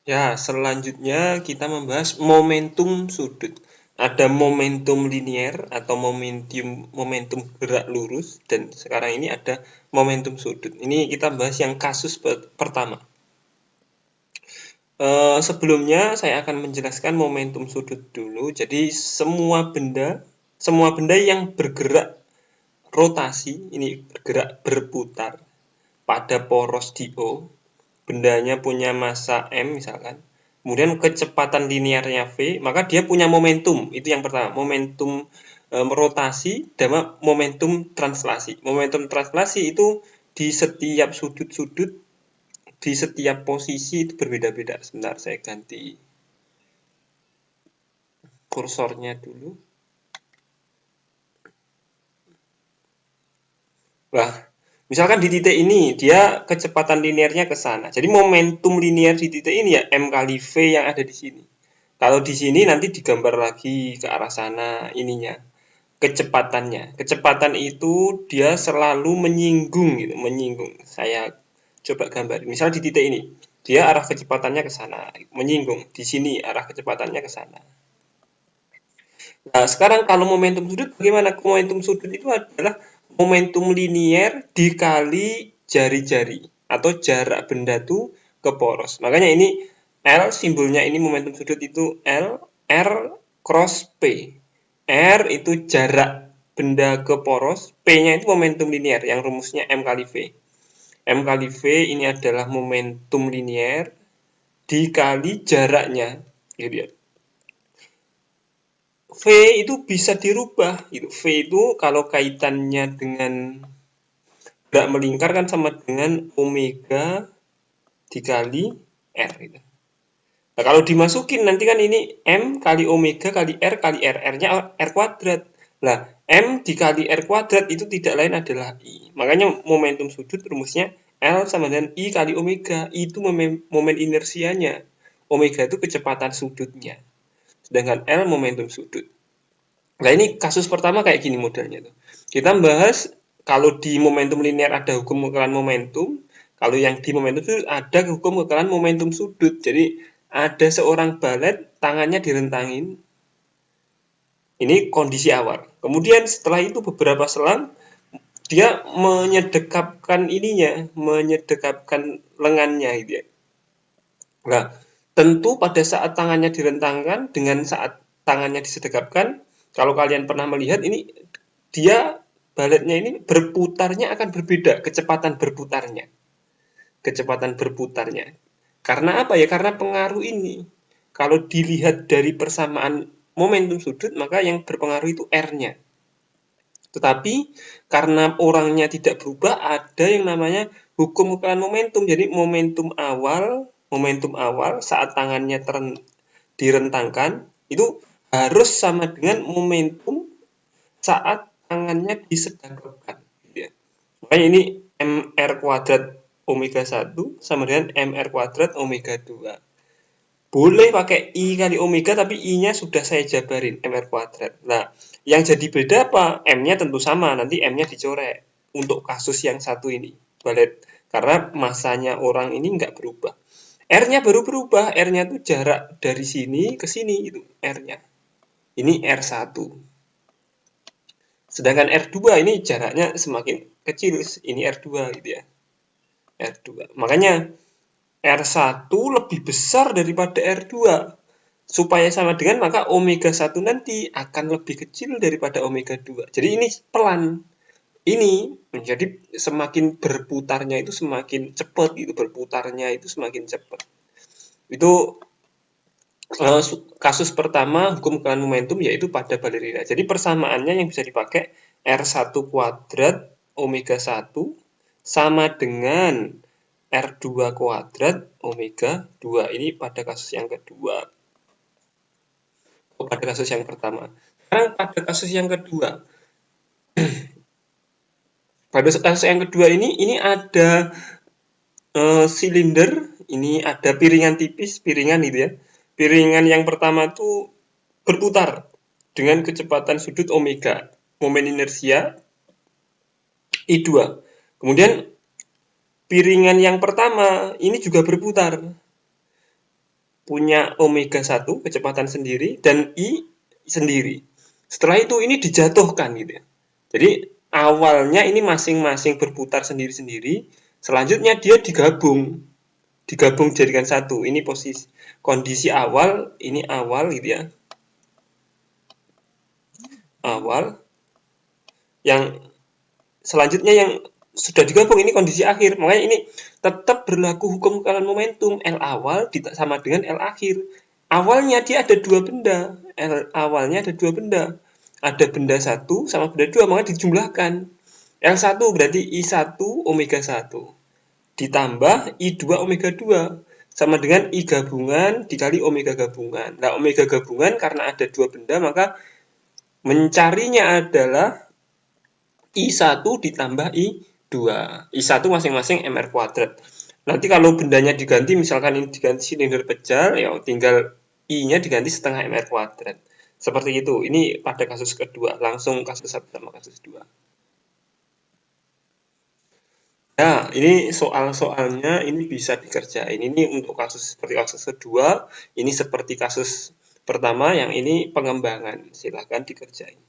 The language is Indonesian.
Ya, selanjutnya kita membahas momentum sudut. Ada momentum linier atau momentum gerak lurus, dan sekarang ini ada momentum sudut. Ini kita bahas yang kasus pertama. Sebelumnya saya akan menjelaskan momentum sudut dulu. Jadi semua benda yang bergerak rotasi, ini bergerak berputar pada poros di O, bendanya punya massa M misalkan, kemudian kecepatan linearnya V, maka dia punya momentum. Itu yang pertama, momentum rotasi dan momentum translasi. Momentum translasi itu di setiap sudut-sudut, di setiap posisi itu berbeda-beda. Sebentar, saya ganti kursornya dulu. Nah, misalkan di titik ini dia kecepatan linearnya ke sana. Jadi momentum linear di titik ini ya M kali V yang ada di sini. Kalau di sini nanti digambar lagi ke arah sana ininya, kecepatannya. Kecepatan itu dia selalu menyinggung gitu, menyinggung. Saya coba gambar. Misal di titik ini, dia arah kecepatannya ke sana, menyinggung. Di sini arah kecepatannya ke sana. Nah, sekarang kalau momentum sudut bagaimana? Momentum sudut itu adalah momentum linier dikali jari-jari atau jarak benda itu ke poros. Makanya ini L simbolnya ini momentum sudut itu L, R cross P. R itu jarak benda ke poros, P-nya itu momentum linier yang rumusnya M kali V. M kali V ini adalah momentum linier dikali jaraknya. Gitu ya. V itu bisa dirubah gitu. V itu kalau kaitannya dengan gerak melingkar kan sama dengan omega dikali R gitu. Nah, kalau dimasukin nanti kan ini M kali omega kali R, R-nya R kuadrat. Nah, M dikali R kuadrat itu tidak lain adalah I. Makanya momentum sudut rumusnya L sama dengan I kali omega. I itu momen inersianya. Omega itu kecepatan sudutnya. Sedangkan L momentum sudut. Nah, ini kasus pertama kayak gini modelnya tuh. Kita bahas kalau di momentum linear ada hukum kekeralan momentum, kalau yang di momentum sudut ada hukum kekeralan momentum sudut. Jadi ada seorang balet tangannya direntangin. Ini kondisi awal. Kemudian setelah itu beberapa selang dia menyedekapkan ininya, menyedekapkan lengannya gitu ya. Nah, tentu pada saat tangannya direntangkan dengan saat tangannya disedekapkan, kalau kalian pernah melihat ini dia baletnya ini berputarnya akan berbeda, kecepatan berputarnya. Kecepatan berputarnya. Karena apa ya? Karena pengaruh ini. Kalau dilihat dari persamaan momentum sudut, maka yang berpengaruh itu R-nya. Tetapi karena orangnya tidak berubah, ada yang namanya hukum kekeralan momentum. Jadi momentum awal saat tangannya direntangkan itu harus sama dengan momentum saat tangannya disedekapkan. Ya. Makanya ini MR kuadrat omega 1 sama dengan MR kuadrat omega 2. Boleh pakai I kali omega, tapi I-nya sudah saya jabarin, MR kuadrat. Nah, yang jadi beda apa? M-nya tentu sama, nanti M-nya dicorek. Untuk kasus yang satu ini, balet. Karena masanya orang ini nggak berubah. R-nya baru berubah, R-nya itu jarak dari sini ke sini, itu R-nya. Ini R1. Sedangkan R2 ini jaraknya semakin kecil, ini R2 gitu ya. R2. Makanya R1 lebih besar daripada R2. Supaya sama dengan maka omega 1 nanti akan lebih kecil daripada omega 2. Jadi ini pelan. Ini menjadi semakin berputarnya itu semakin cepat gitu, berputarnya itu semakin cepat. Itu kasus pertama hukum kekeralan momentum yaitu pada balerina. Jadi persamaannya yang bisa dipakai R1 kuadrat omega 1 sama dengan R2 kuadrat omega 2. Ini pada kasus yang kedua. Pada kasus yang pertama. Sekarang pada kasus yang kedua. Pada kasus yang kedua ini ada silinder, ini ada piringan tipis, piringan gitu ya. Piringan yang pertama itu berputar dengan kecepatan sudut omega, momen inersia I2. Kemudian piringan yang pertama ini juga berputar punya omega 1 kecepatan sendiri dan I sendiri. Setelah itu ini dijatuhkan gitu ya. Jadi awalnya ini masing-masing berputar sendiri-sendiri, selanjutnya dia digabung jadikan satu. Ini posisi kondisi awal, ini awal gitu ya. Awal. Yang selanjutnya yang sudah digabung ini kondisi akhir. Makanya ini tetap berlaku hukum kekalahan momentum. L awal sama dengan L akhir. Awalnya dia ada dua benda. L awalnya ada dua benda. Ada benda 1 sama benda 2, maka dijumlahkan. L1 berarti I1 omega 1 ditambah I2 omega 2 sama dengan I gabungan dikali omega gabungan. Nah, omega gabungan karena ada dua benda, maka mencarinya adalah I1 ditambah I2. I1 masing-masing MR kuadrat. Nanti kalau bendanya diganti, misalkan ini diganti silinder pecah, ya tinggal I-nya diganti setengah MR kuadrat. Seperti itu. Ini pada kasus kedua. Langsung kasus 1 sama kasus 2. Nah, ini soal-soalnya ini bisa dikerjain. Ini untuk kasus seperti kasus kedua, ini seperti kasus pertama, yang ini pengembangan. Silahkan dikerjain.